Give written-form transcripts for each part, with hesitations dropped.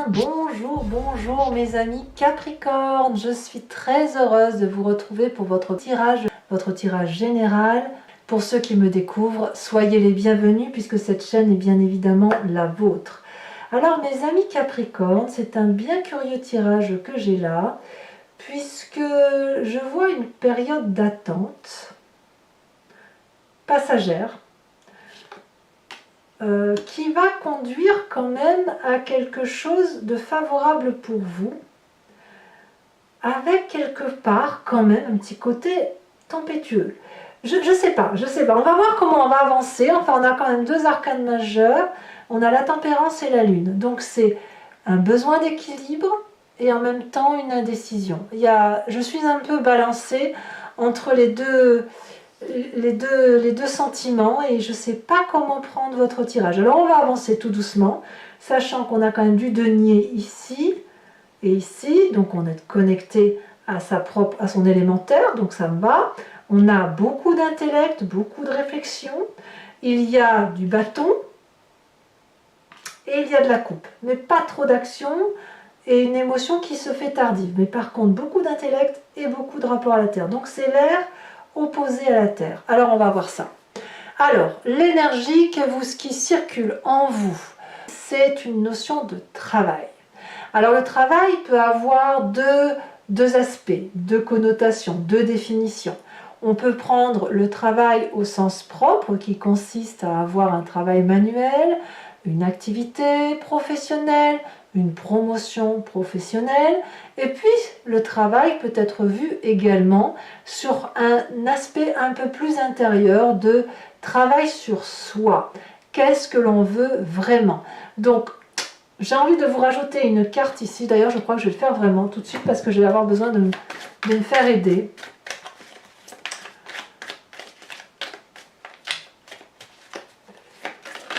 bonjour mes amis Capricorne, je suis très heureuse de vous retrouver pour votre tirage général. Pour ceux qui me découvrent, soyez les bienvenus puisque cette chaîne est bien évidemment la vôtre. Alors mes amis Capricorne, c'est un bien curieux tirage que j'ai là, puisque je vois une période d'attente passagère, qui va conduire quand même à quelque chose de favorable pour vous, avec quelque part quand même un petit côté tempétueux. Je sais pas, on va voir comment on va avancer. Enfin, on a quand même deux arcanes majeures, on a la tempérance et la lune, donc c'est un besoin d'équilibre et en même temps une indécision. Je suis un peu balancée entre les deux sentiments et je ne sais pas comment prendre votre tirage. Alors on va avancer tout doucement, sachant qu'on a quand même du denier ici et ici, donc on est connecté à son élémentaire, donc ça me va. On a beaucoup d'intellect, beaucoup de réflexion, il y a du bâton et il y a de la coupe, mais pas trop d'action et une émotion qui se fait tardive, mais par contre beaucoup d'intellect et beaucoup de rapport à la terre, donc c'est l'air opposé à la terre. Alors on va voir ça. Alors l'énergie qui circule en vous, c'est une notion de travail. Alors le travail peut avoir deux aspects, deux connotations, deux définitions. On peut prendre le travail au sens propre qui consiste à avoir un travail manuel, une activité professionnelle, une promotion professionnelle, et puis le travail peut être vu également sur un aspect un peu plus intérieur de travail sur soi. Qu'est-ce que l'on veut vraiment? Donc j'ai envie de vous rajouter une carte ici, d'ailleurs je crois que je vais le faire vraiment tout de suite parce que je vais avoir besoin de me faire aider.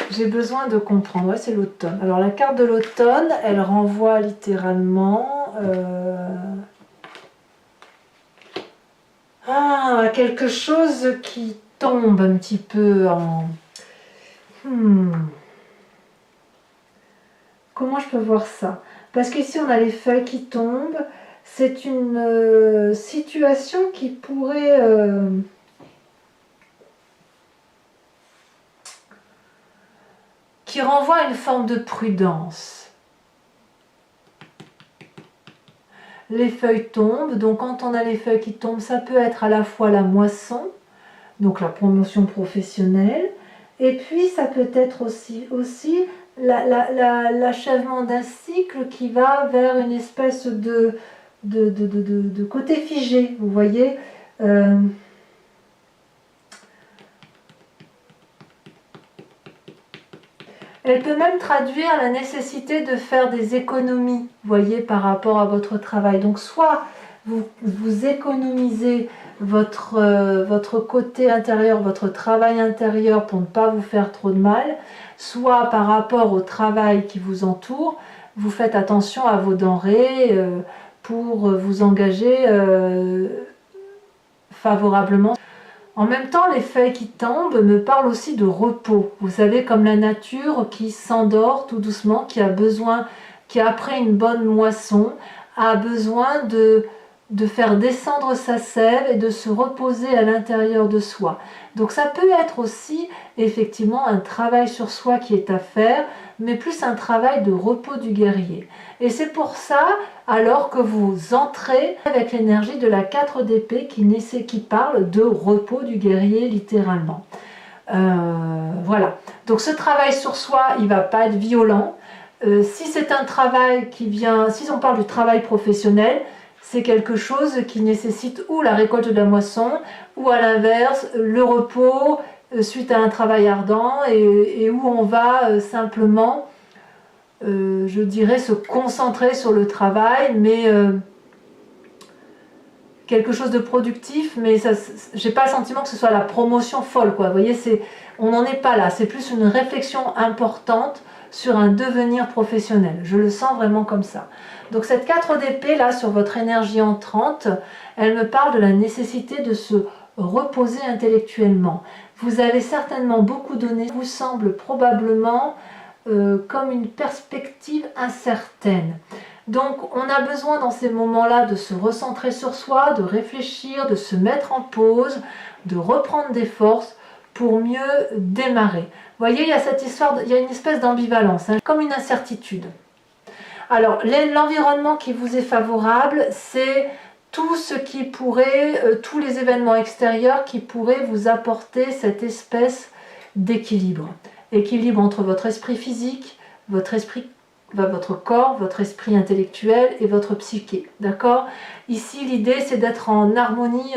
J'ai besoin de comprendre, ouais, c'est l'automne. Alors la carte de l'automne, elle renvoie littéralement à quelque chose qui tombe un petit peu en... Comment je peux voir ça? Parce qu'ici on a les feuilles qui tombent, c'est une situation qui pourrait... qui renvoie à une forme de prudence. Les feuilles tombent, donc quand on a les feuilles qui tombent, ça peut être à la fois la moisson, donc la promotion professionnelle, et puis ça peut être aussi l'achèvement d'un cycle qui va vers une espèce de côté figé, vous voyez. Elle peut même traduire la nécessité de faire des économies, vous voyez, par rapport à votre travail. Donc soit vous économisez votre côté intérieur, votre travail intérieur pour ne pas vous faire trop de mal, soit par rapport au travail qui vous entoure, vous faites attention à vos denrées pour vous engager favorablement. En même temps, les feuilles qui tombent me parlent aussi de repos. Vous savez, comme la nature qui s'endort tout doucement, qui a besoin, qui après une bonne moisson, a besoin de faire descendre sa sève et de se reposer à l'intérieur de soi. Donc ça peut être aussi effectivement un travail sur soi qui est à faire, mais plus un travail de repos du guerrier. Et c'est pour ça, alors que vous entrez avec l'énergie de la 4 d'épée qui parle de repos du guerrier littéralement. Voilà. Donc ce travail sur soi, il ne va pas être violent. Si c'est un travail qui vient, si on parle du travail professionnel, c'est quelque chose qui nécessite ou la récolte de la moisson, ou à l'inverse, le repos suite à un travail ardent et où on va simplement, je dirais, se concentrer sur le travail, mais quelque chose de productif, mais j'ai pas le sentiment que ce soit la promotion folle, quoi. Vous voyez, on n'en est pas là, c'est plus une réflexion importante sur un devenir professionnel. Je le sens vraiment comme ça. Donc cette 4 d'épée là sur votre énergie entrante, elle me parle de la nécessité de se reposer intellectuellement. Vous avez certainement beaucoup donné, vous semble probablement comme une perspective incertaine. Donc on a besoin dans ces moments-là de se recentrer sur soi, de réfléchir, de se mettre en pause, de reprendre des forces pour mieux démarrer. Vous voyez, il y a cette histoire, il y a une espèce d'ambivalence, hein, comme une incertitude. Alors l'environnement qui vous est favorable, c'est tout ce qui pourrait, tous les événements extérieurs qui pourraient vous apporter cette espèce d'équilibre. Équilibre entre votre esprit physique, votre corps, votre esprit intellectuel et votre psyché. D'accord? Ici, l'idée, c'est d'être en harmonie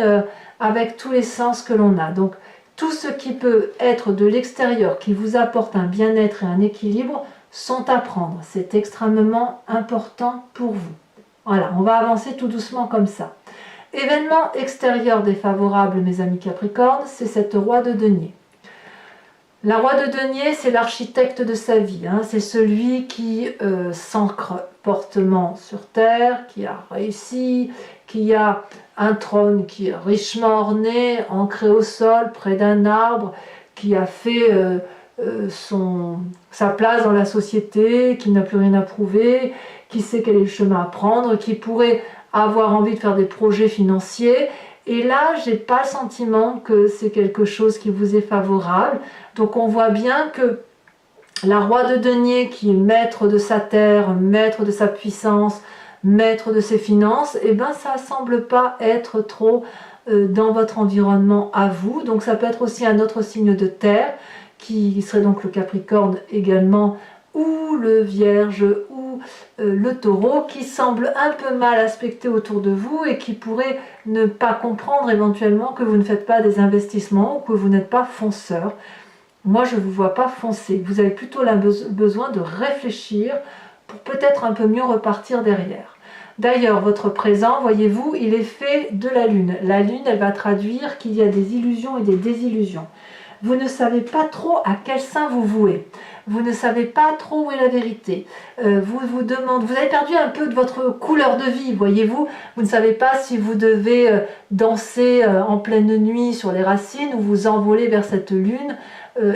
avec tous les sens que l'on a. Donc, tout ce qui peut être de l'extérieur, qui vous apporte un bien-être et un équilibre, sont à prendre. C'est extrêmement important pour vous. Voilà, on va avancer tout doucement comme ça. Événement extérieur défavorable, mes amis Capricorne, c'est cette roi de denier. La roi de denier, c'est l'architecte de sa vie, hein. C'est celui qui s'ancre fortement sur terre, qui a réussi, qui a un trône qui est richement orné, ancré au sol, près d'un arbre, qui a fait sa place dans la société, qui n'a plus rien à prouver, qui sait quel est le chemin à prendre, qui pourrait avoir envie de faire des projets financiers. Et là, j'ai pas le sentiment que c'est quelque chose qui vous est favorable. Donc on voit bien que la roi de denier, qui est maître de sa terre, maître de sa puissance, maître de ses finances, eh ben ça semble pas être trop dans votre environnement à vous. Donc ça peut être aussi un autre signe de terre, qui serait donc le Capricorne également, ou le Vierge, ou le Taureau, qui semble un peu mal aspecté autour de vous et qui pourrait ne pas comprendre éventuellement que vous ne faites pas des investissements ou que vous n'êtes pas fonceur. Moi, je ne vous vois pas foncer. Vous avez plutôt besoin de réfléchir pour peut-être un peu mieux repartir derrière. D'ailleurs, votre présent, voyez-vous, il est fait de la Lune. La Lune, elle va traduire qu'il y a des illusions et des désillusions. Vous ne savez pas trop à quel sein vous vouez. Vous ne savez pas trop où est la vérité. Vous avez perdu un peu de votre couleur de vie, voyez-vous. Vous ne savez pas si vous devez danser en pleine nuit sur les racines ou vous envoler vers cette lune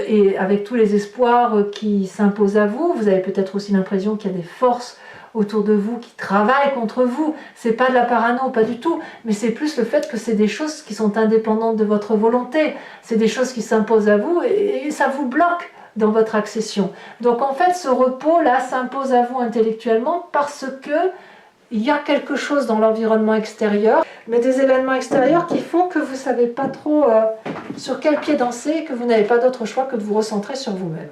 et avec tous les espoirs qui s'imposent à vous. Vous avez peut-être aussi l'impression qu'il y a des forces autour de vous qui travaillent contre vous. C'est pas de la parano, pas du tout, mais c'est plus le fait que c'est des choses qui sont indépendantes de votre volonté. C'est des choses qui s'imposent à vous et ça vous bloque dans votre accession. Donc en fait, ce repos-là s'impose à vous intellectuellement parce que il y a quelque chose dans l'environnement extérieur, mais des événements extérieurs qui font que vous ne savez pas trop sur quel pied danser et que vous n'avez pas d'autre choix que de vous recentrer sur vous-même.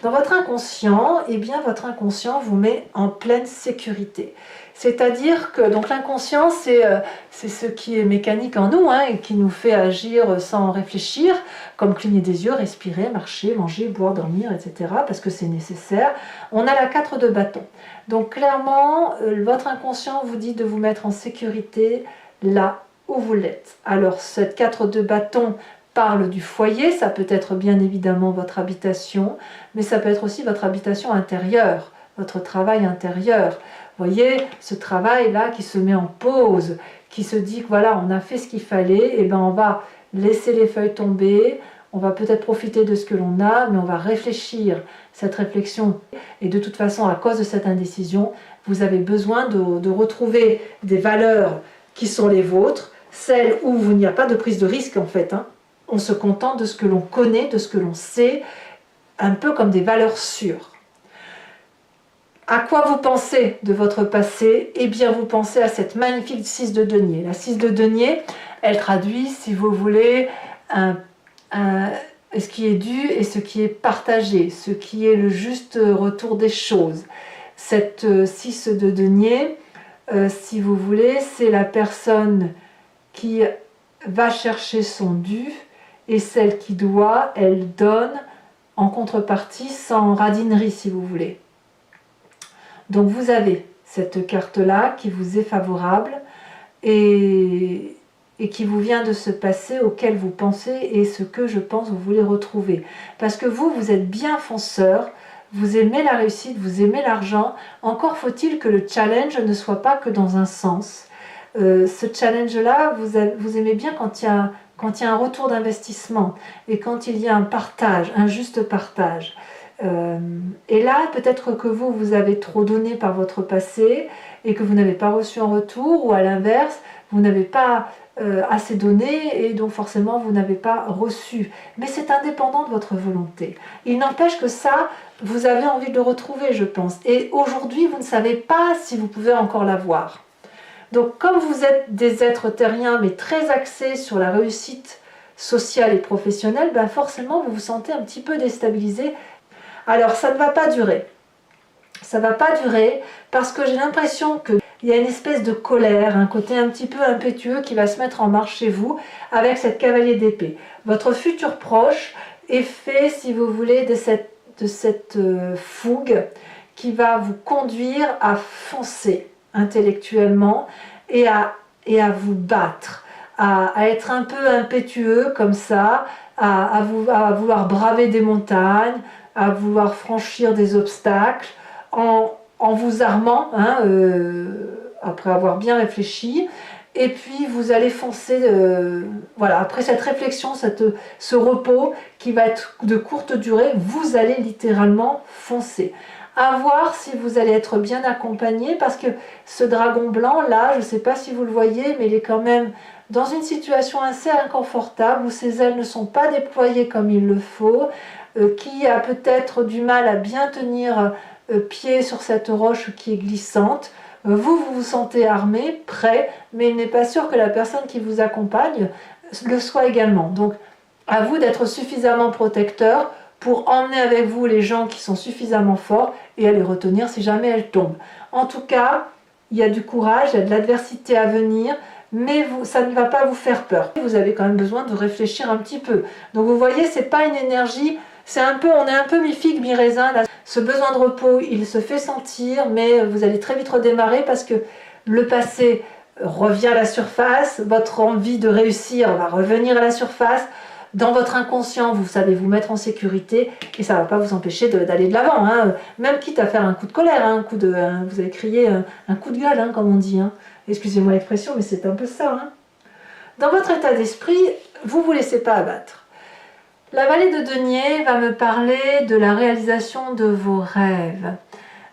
Dans votre inconscient, eh bien votre inconscient vous met en pleine sécurité. C'est-à-dire que donc l'inconscient, c'est ce qui est mécanique en nous, hein, et qui nous fait agir sans réfléchir, comme cligner des yeux, respirer, marcher, manger, boire, dormir, etc. parce que c'est nécessaire. On a la 4 de bâton. Donc clairement, votre inconscient vous dit de vous mettre en sécurité là où vous l'êtes. Alors cette 4 de bâton parle du foyer, ça peut être bien évidemment votre habitation, mais ça peut être aussi votre habitation intérieure, votre travail intérieur. Vous voyez, ce travail-là qui se met en pause, qui se dit que voilà, on a fait ce qu'il fallait, et ben on va laisser les feuilles tomber, on va peut-être profiter de ce que l'on a, mais on va réfléchir. Cette réflexion, et de toute façon, à cause de cette indécision, vous avez besoin de retrouver des valeurs qui sont les vôtres, celles où il n'y a pas de prise de risque en fait, hein. On se contente de ce que l'on connaît, de ce que l'on sait, un peu comme des valeurs sûres. À quoi vous pensez de votre passé? Eh bien, vous pensez à cette magnifique 6 de denier. La 6 de denier, elle traduit, si vous voulez, ce qui est dû et ce qui est partagé, ce qui est le juste retour des choses. Cette 6 de denier, si vous voulez, c'est la personne qui va chercher son dû, et celle qui doit, elle donne en contrepartie sans radinerie, si vous voulez. Donc vous avez cette carte-là qui vous est favorable et qui vous vient de ce passé auquel vous pensez et ce que je pense vous voulez retrouver. Parce que vous êtes bien fonceur, vous aimez la réussite, vous aimez l'argent, encore faut-il que le challenge ne soit pas que dans un sens. Ce challenge-là, vous aimez bien quand il y a un retour d'investissement et quand il y a un partage, un juste partage. Et là, peut-être que vous avez trop donné par votre passé et que vous n'avez pas reçu en retour, ou à l'inverse, vous n'avez pas assez donné et donc forcément vous n'avez pas reçu. Mais c'est indépendant de votre volonté. Il n'empêche que ça, vous avez envie de le retrouver, je pense. Et aujourd'hui, vous ne savez pas si vous pouvez encore l'avoir. Donc comme vous êtes des êtres terriens, mais très axés sur la réussite sociale et professionnelle, ben forcément vous vous sentez un petit peu déstabilisé. Alors ça ne va pas durer. Ça ne va pas durer parce que j'ai l'impression qu'il y a une espèce de colère, un côté un petit peu impétueux qui va se mettre en marche chez vous avec cette cavalier d'épée. Votre futur proche est fait, si vous voulez, de cette fougue qui va vous conduire à foncer intellectuellement et à vous battre, à être un peu impétueux comme ça, à vouloir braver des montagnes, à vouloir franchir des obstacles en vous armant, après avoir bien réfléchi. Et puis vous allez foncer, voilà, après cette réflexion, ce repos qui va être de courte durée, vous allez littéralement foncer. À voir si vous allez être bien accompagné, parce que ce dragon blanc là, je ne sais pas si vous le voyez, mais il est quand même dans une situation assez inconfortable où ses ailes ne sont pas déployées comme il le faut, qui a peut-être du mal à bien tenir pied sur cette roche qui est glissante. Vous vous sentez armé, prêt, mais il n'est pas sûr que la personne qui vous accompagne le soit également. Donc à vous d'être suffisamment protecteur pour emmener avec vous les gens qui sont suffisamment forts et à les retenir si jamais elles tombent. En tout cas, il y a du courage, il y a de l'adversité à venir, mais ça ne va pas vous faire peur. Vous avez quand même besoin de réfléchir un petit peu. Donc vous voyez, c'est pas une énergie, on est un peu mi-figue, mi-raisin. Ce besoin de repos, il se fait sentir, mais vous allez très vite redémarrer parce que le passé revient à la surface, votre envie de réussir va revenir à la surface. Dans votre inconscient, vous savez vous mettre en sécurité et ça ne va pas vous empêcher d'aller de l'avant, même quitte à faire un coup de colère, vous avez crié un coup de gueule, comme on dit. Excusez-moi l'expression, mais c'est un peu ça. Dans votre état d'esprit, vous ne vous laissez pas abattre. La vallée de denier va me parler de la réalisation de vos rêves.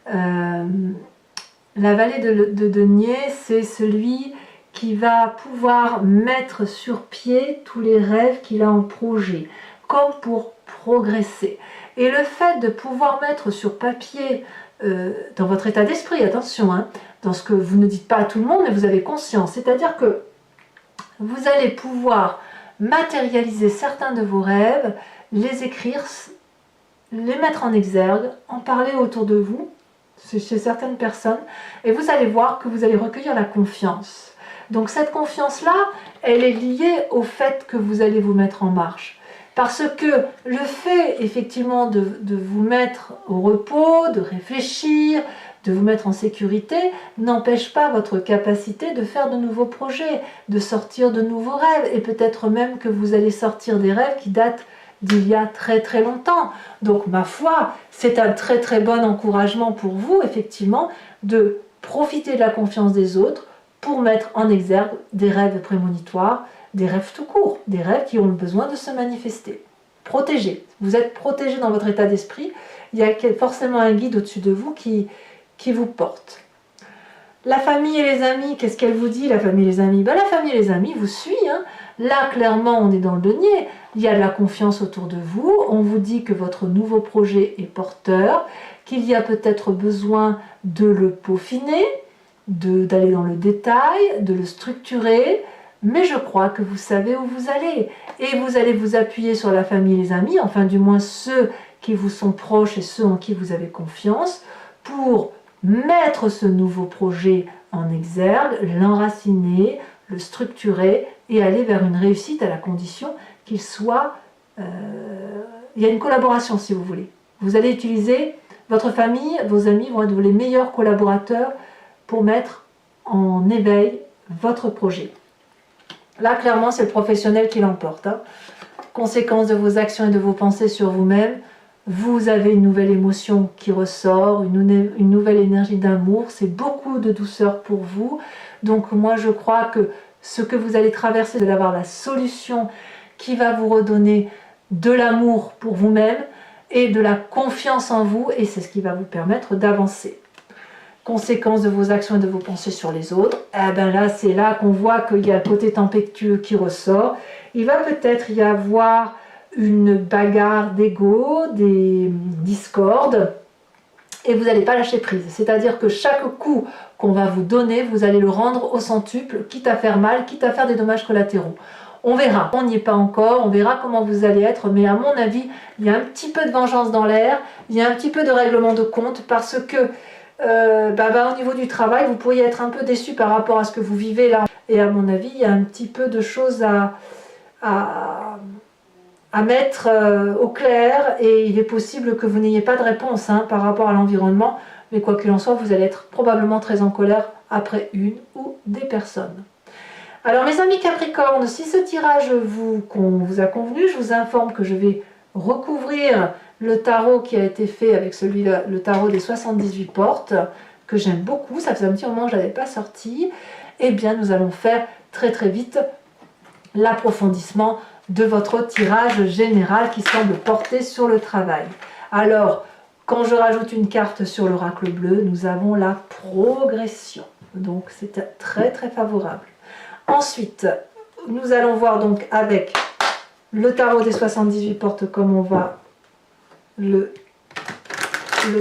La vallée de denier, c'est celui qui va pouvoir mettre sur pied tous les rêves qu'il a en projet, comme pour progresser. Et le fait de pouvoir mettre sur papier, dans votre état d'esprit, attention, dans ce que vous ne dites pas à tout le monde, mais vous avez conscience, c'est-à-dire que vous allez pouvoir matérialiser certains de vos rêves, les écrire, les mettre en exergue, en parler autour de vous, chez certaines personnes, et vous allez voir que vous allez recueillir la confiance. Donc cette confiance-là, elle est liée au fait que vous allez vous mettre en marche. Parce que le fait, effectivement, de vous mettre au repos, de réfléchir, de vous mettre en sécurité, n'empêche pas votre capacité de faire de nouveaux projets, de sortir de nouveaux rêves, et peut-être même que vous allez sortir des rêves qui datent d'il y a très très longtemps. Donc ma foi, c'est un très très bon encouragement pour vous, effectivement, de profiter de la confiance des autres pour mettre en exergue des rêves prémonitoires, des rêves tout court, des rêves qui ont besoin de se manifester. Protégé, vous êtes protégé dans votre état d'esprit, il y a forcément un guide au-dessus de vous qui vous porte. La famille et les amis, qu'est-ce qu'elle vous dit, la famille et les amis? La famille et les amis vous suivent. Là, clairement, on est dans le denier. Il y a de la confiance autour de vous. On vous dit que votre nouveau projet est porteur, qu'il y a peut-être besoin de le peaufiner, d'aller dans le détail, de le structurer. Mais je crois que vous savez où vous allez. Et vous allez vous appuyer sur la famille et les amis, enfin du moins ceux qui vous sont proches et ceux en qui vous avez confiance, pour mettre ce nouveau projet en exergue, l'enraciner, le structurer et aller vers une réussite à la condition qu'il soit... il y a une collaboration si vous voulez. Vous allez utiliser votre famille, vos amis vont être les meilleurs collaborateurs pour mettre en éveil votre projet. Là, clairement, c'est le professionnel qui l'emporte. Conséquence de vos actions et de vos pensées sur vous-même, vous avez une nouvelle émotion qui ressort, une nouvelle énergie d'amour, c'est beaucoup de douceur pour vous. Donc moi je crois que ce que vous allez traverser, c'est d'avoir la solution qui va vous redonner de l'amour pour vous-même et de la confiance en vous, et c'est ce qui va vous permettre d'avancer. Conséquence de vos actions et de vos pensées sur les autres, eh ben là c'est là qu'on voit qu'il y a le côté tempétueux qui ressort. Il va peut-être y avoir une bagarre d'ego, des discordes, et vous n'allez pas lâcher prise. C'est-à-dire que chaque coup qu'on va vous donner, vous allez le rendre au centuple, quitte à faire mal, quitte à faire des dommages collatéraux. On verra, on n'y est pas encore, on verra comment vous allez être, mais à mon avis, il y a un petit peu de vengeance dans l'air, il y a un petit peu de règlement de compte, parce que au niveau du travail, vous pourriez être un peu déçu par rapport à ce que vous vivez là. Et à mon avis, il y a un petit peu de choses à mettre au clair, et il est possible que vous n'ayez pas de réponse par rapport à l'environnement, mais quoi qu'il en soit, vous allez être probablement très en colère après une ou des personnes. Alors mes amis Capricorne, si ce tirage vous a convenu, je vous informe que je vais recouvrir le tarot qui a été fait avec celui-là, le tarot des 78 portes, que j'aime beaucoup, ça faisait un petit moment que je ne l'avais pas sorti. Eh bien nous allons faire très très vite l'approfondissement de votre tirage général qui semble porter sur le travail. Alors, quand je rajoute une carte sur l'oracle bleu, nous avons la progression. Donc, c'est très très favorable. Ensuite, nous allons voir donc avec le tarot des 78 portes comme on va le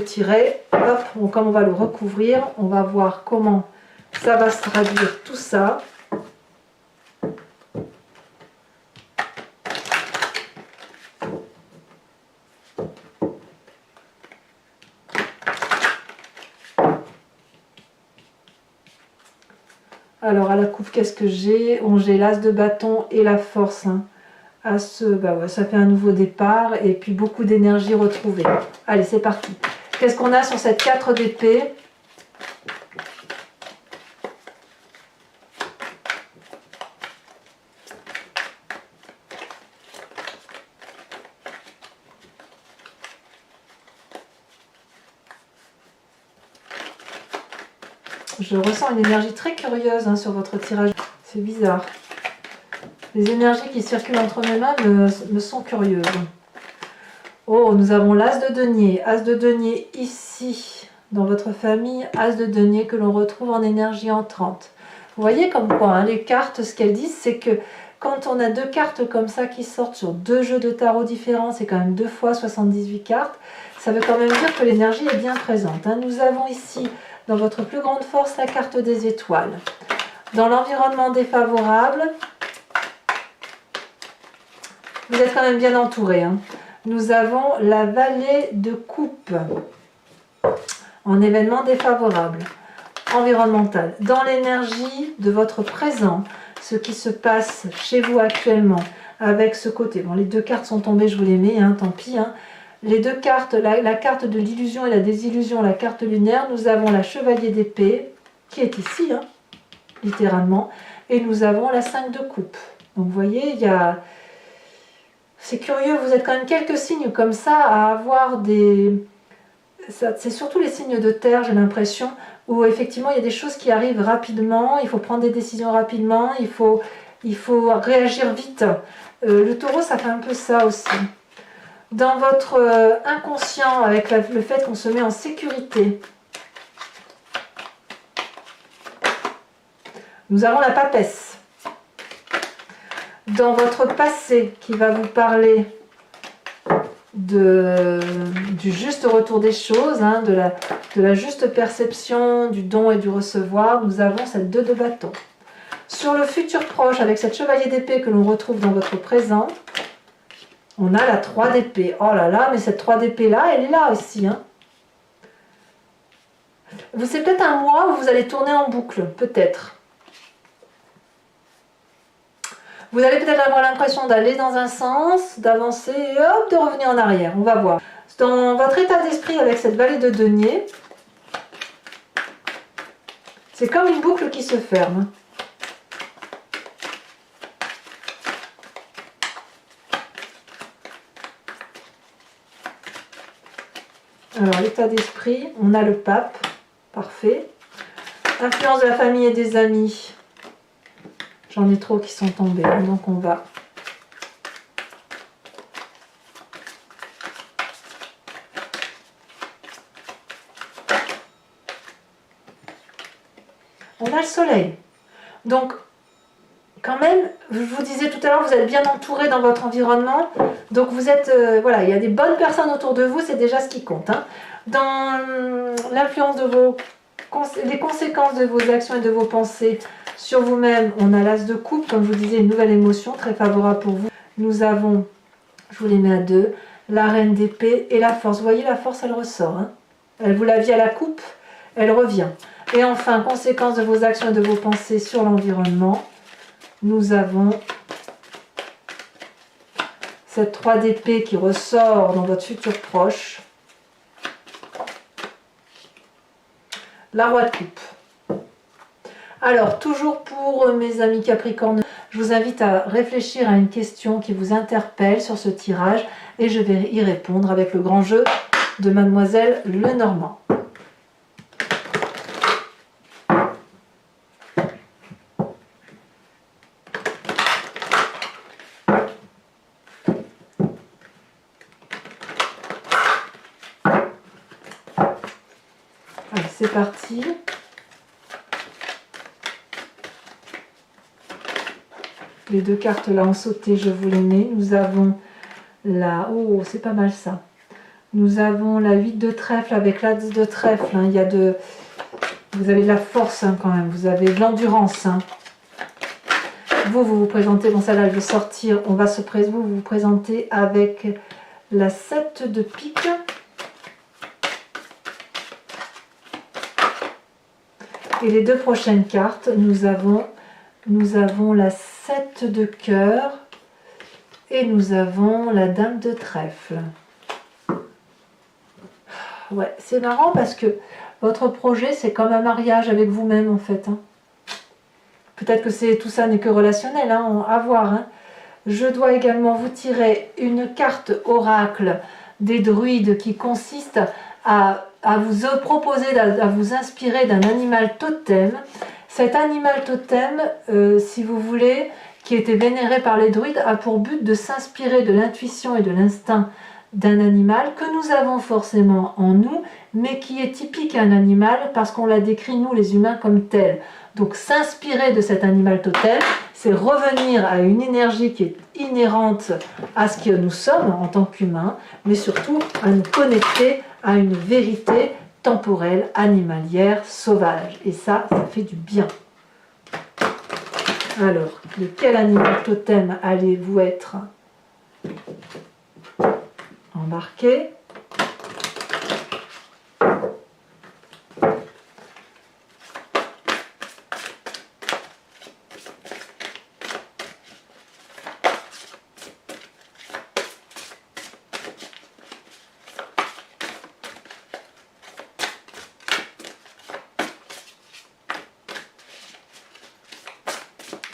tirer. Hop, comme on va le recouvrir, on va voir comment ça va se traduire tout ça. Alors à la coupe, qu'est-ce que j'ai? J'ai l'as de bâton et la force. Ça fait un nouveau départ et puis beaucoup d'énergie retrouvée. Allez, c'est parti. Qu'est-ce qu'on a sur cette 4 d'épée? Je ressens une énergie très curieuse sur votre tirage. C'est bizarre. Les énergies qui circulent entre mes mains me sont curieuses. Oh, nous avons l'as de denier. As de denier ici, dans votre famille. As de denier que l'on retrouve en énergie entrante. Vous voyez comme quoi, les cartes, ce qu'elles disent, c'est que quand on a deux cartes comme ça qui sortent sur deux jeux de tarot différents, c'est quand même 2 fois 78 cartes, ça veut quand même dire que l'énergie est bien présente. Nous avons ici, dans votre plus grande force, la carte des étoiles. Dans l'environnement défavorable, vous êtes quand même bien entouré. Nous avons la vallée de coupe en événement défavorable, environnemental. Dans l'énergie de votre présent, ce qui se passe chez vous actuellement, avec ce côté. Bon, les deux cartes sont tombées, je vous les mets, tant pis. Les deux cartes, la carte de l'illusion et la désillusion, la carte lunaire, nous avons la chevalier d'épée, qui est ici, littéralement, et nous avons la 5 de coupe. Donc vous voyez, il y a... C'est curieux, vous êtes quand même quelques signes comme ça à avoir des... C'est surtout les signes de terre, j'ai l'impression, où effectivement il y a des choses qui arrivent rapidement, il faut prendre des décisions rapidement, il faut réagir vite. Le taureau, ça fait un peu ça aussi. Dans votre inconscient, avec le fait qu'on se met en sécurité, nous avons la papesse. Dans votre passé, qui va vous parler du juste retour des choses, de la juste perception du don et du recevoir, nous avons cette 2 de bâton. Sur le futur proche, avec cette chevalier d'épée que l'on retrouve dans votre présent, on a la 3 d'épée. Oh là là, mais cette 3 d'épée là, elle est là aussi. C'est peut-être un mois où vous allez tourner en boucle, peut-être. Vous allez peut-être avoir l'impression d'aller dans un sens, d'avancer et hop, de revenir en arrière. On va voir. Dans votre état d'esprit avec cette vallée de denier, c'est comme une boucle qui se ferme. Alors, l'état d'esprit, on a le pape, parfait. Influence de la famille et des amis. J'en ai trop qui sont tombés, donc on va... on a le soleil. Donc, quand même, je vous disais tout à l'heure, vous êtes bien entouré dans votre environnement. Donc, vous êtes, voilà, il y a des bonnes personnes autour de vous, c'est déjà ce qui compte. Hein. Dans l'influence de les conséquences de vos actions et de vos pensées sur vous-même, on a l'as de coupe, comme je vous disais, une nouvelle émotion très favorable pour vous. Nous avons, je vous les mets à deux, la reine d'épée et la force. Vous voyez, la force, elle ressort. Hein. Elle vous l'aviez à la coupe, elle revient. Et enfin, conséquences de vos actions et de vos pensées sur l'environnement, nous avons cette 3 d'épée qui ressort dans votre futur proche. La roi de coupe. Alors, toujours pour mes amis Capricorne, je vous invite à réfléchir à une question qui vous interpelle sur ce tirage et je vais y répondre avec le grand jeu de Mademoiselle Lenormand. Allez, c'est parti. Les deux cartes là ont sauté, je vous les mets. Nous avons la... Oh, c'est pas mal ça. Nous avons la 8 de trèfle avec l'as de trèfle. Hein. Il y a de... Vous avez de la force hein, quand même. Vous avez de l'endurance. Hein. Vous vous présentez... Bon, celle-là, elle veut sortir. On va se présenter. Vous vous présentez avec la 7 de pique. Et les deux prochaines cartes, nous avons la 7 de cœur et nous avons la dame de trèfle. Ouais, c'est marrant parce que votre projet, c'est comme un mariage avec vous-même en fait. Hein. Peut-être que tout ça n'est que relationnel, hein, à voir. Hein. Je dois également vous tirer une carte oracle des druides qui consiste à vous proposer, à vous inspirer d'un animal totem. Cet animal totem, si vous voulez, qui était vénéré par les druides, a pour but de s'inspirer de l'intuition et de l'instinct d'un animal que nous avons forcément en nous, mais qui est typique à un animal parce qu'on l'a décrit, nous les humains, comme tel. Donc s'inspirer de cet animal totem, c'est revenir à une énergie qui est inhérente à ce que nous sommes en tant qu'humains, mais surtout à nous connecter à une vérité temporelle, animalière, sauvage. Et ça fait du bien. Alors, de quel animal totem allez-vous être embarqué?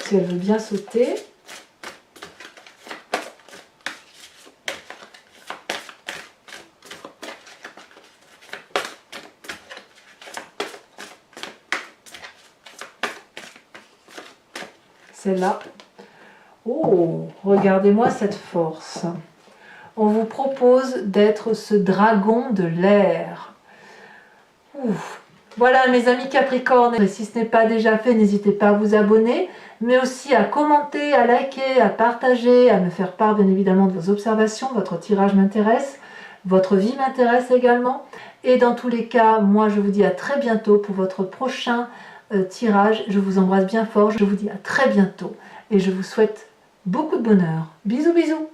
Si elle veut bien sauter. Celle-là. Oh, regardez-moi cette force. On vous propose d'être ce dragon de l'air. Ouf. Voilà mes amis Capricorne, si ce n'est pas déjà fait, n'hésitez pas à vous abonner, mais aussi à commenter, à liker, à partager, à me faire part bien évidemment de vos observations. Votre tirage m'intéresse, votre vie m'intéresse également. Et dans tous les cas, moi je vous dis à très bientôt pour votre prochain tirage. Je vous embrasse bien fort, je vous dis à très bientôt et je vous souhaite beaucoup de bonheur. Bisous bisous.